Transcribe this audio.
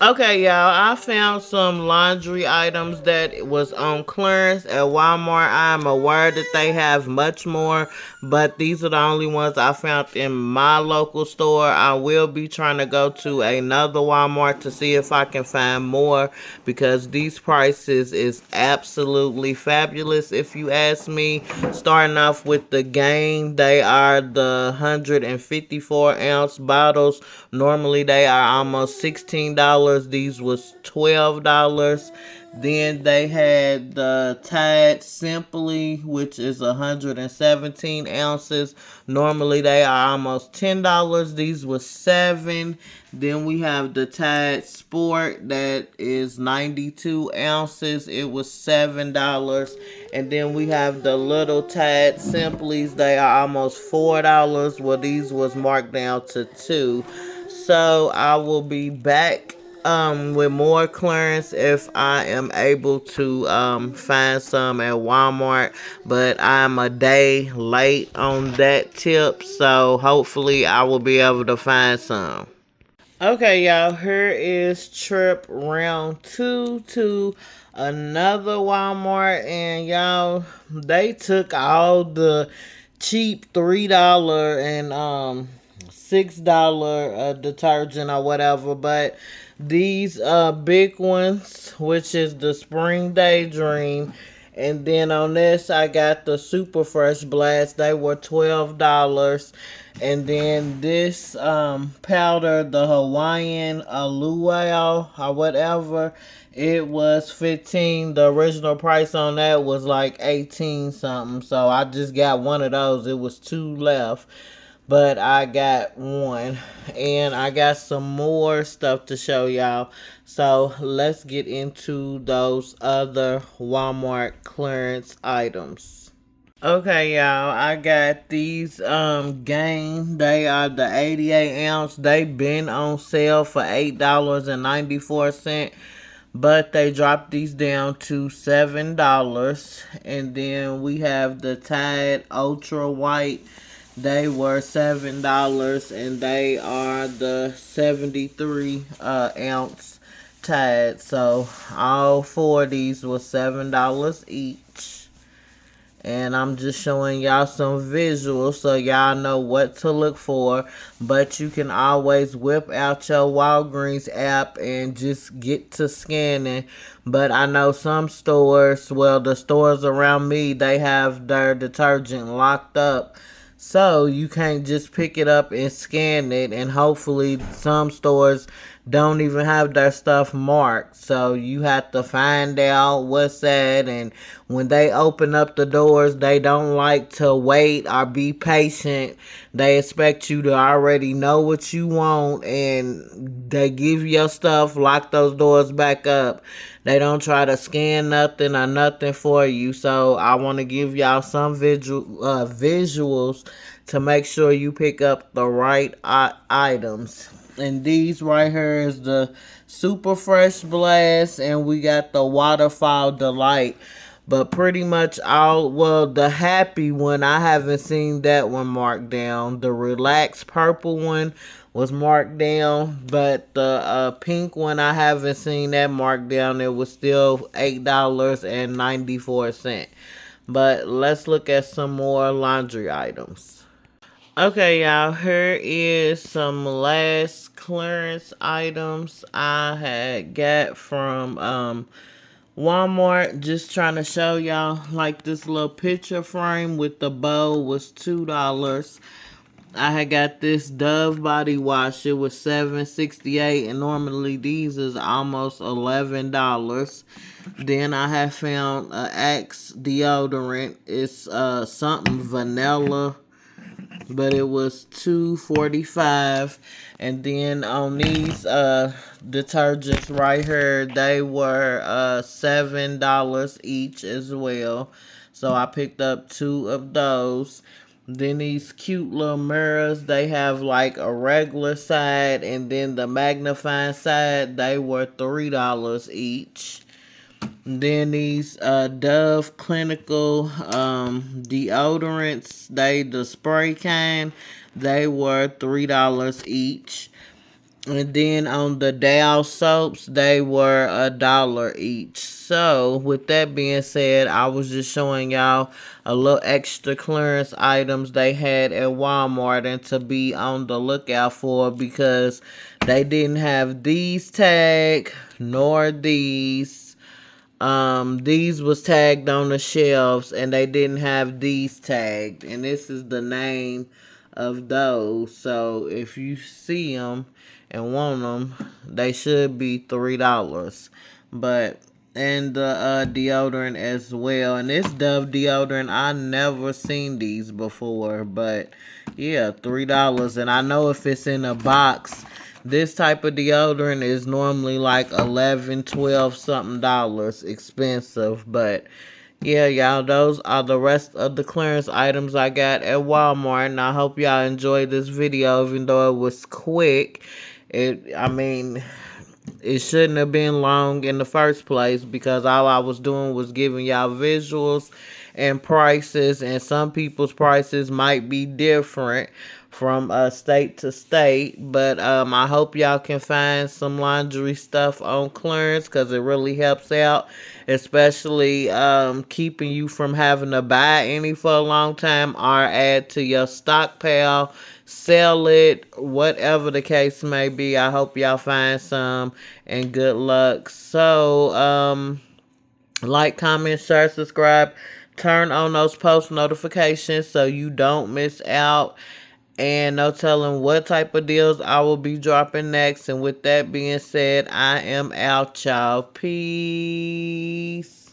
Okay, y'all, I found some laundry items that was on clearance at Walmart. I'm aware that they have much more, but these are the only ones I found in my local store. I will be trying to go to another Walmart to see if I can find more because these prices is absolutely fabulous if you ask me. Starting off with the Gain, they are the 154-ounce bottles. Normally they are almost $16. These was $12. Then they had the Tide Simply, which is 117 ounces. Normally they are almost $10. These was 7. Then we have the Tide Sport that is 92 ounces. It was $7. And then we have the little Tide Simplies. They are almost $4. Well, these was marked down to 2. So I will be back with more clearance if I am able to find some at Walmart, but I'm a day late on that tip, so hopefully I will be able to find some. Okay, y'all, here is trip round 2 to another Walmart, and y'all, they took all the cheap $3 and $6 detergent or whatever, but these big ones, which is the Spring Daydream, and then on this I got the Super Fresh Blast. They were $12. And then this powder, the Hawaiian Luau or whatever, it was 15. The original price on that was like 18 something. So I just got one of those. It was two left, but I got one. And I got some more stuff to show y'all. So let's get into those other Walmart clearance items. Okay, y'all, I got these Gain. They are the 88 ounce. They been on sale for $8.94, but they dropped these down to $7. And then we have the Tide Ultra White. They were $7, and they are the 73 ounce Tide. So all four of these was $7 each. And I'm just showing y'all some visuals so y'all know what to look for. But you can always whip out your Walgreens app and just get to scanning. But I know some stores, well, the stores around me, they have their detergent locked up. So you can't just pick it up and scan it. And hopefully some stores don't even have their stuff marked. So you have to find out what's that. And when they open up the doors, they don't like to wait or be patient. They expect you to already know what you want, and they give you your stuff, lock those doors back up. They don't try to scan nothing or nothing for you. So I want to give y'all some visuals to make sure you pick up the right items. And these right here is the Super Fresh Blast, and we got the Waterfall Delight. But pretty much all, well, the Happy one, I haven't seen that one marked down. The Relaxed Purple one was marked down, but the pink one, I haven't seen that marked down. It was still $8.94. But let's look at some more laundry items. Okay, y'all, here is some last clearance items I had got from Walmart. Just trying to show y'all, like this little picture frame with the bow was $2. I had got this Dove body wash. It was $7.68, and normally these is almost $11. Then I have found Axe deodorant. It's something vanilla, but it was $2.45. And then on these detergents right here, they were $7 each as well. So I picked up two of those. Then these cute little mirrors, they have like a regular side and then the magnifying side. They were $3 each. Then these Dove Clinical deodorants, they the spray kind, they were $3 each. And then on the Dow soaps, they were $1 each. So with that being said, I was just showing y'all a little extra clearance items they had at Walmart and to be on the lookout for, because they didn't have these tagged nor these was tagged on the shelves and they didn't have these tagged, and this is the name of those. So if you see them and want them, they should be $3. But and the deodorant as well, and this Dove deodorant, I never seen these before, but yeah, $3. And I know if it's in a box, this type of deodorant is normally like 11, 12 something dollars expensive. But yeah, y'all, those are the rest of the clearance items I got at Walmart. And I hope y'all enjoyed this video, even though it was quick. I mean, it shouldn't have been long in the first place, because all I was doing was giving y'all visuals and prices, and some people's prices might be different from state to state. But I hope y'all can find some laundry stuff on clearance, because it really helps out, especially keeping you from having to buy any for a long time or add to your stockpile, sell it, whatever the case may be. I hope y'all find some, and good luck. So like, comment, share, subscribe, turn on those post notifications so you don't miss out, and no telling what type of deals I will be dropping next. And with that being said, I am out, y'all. Peace.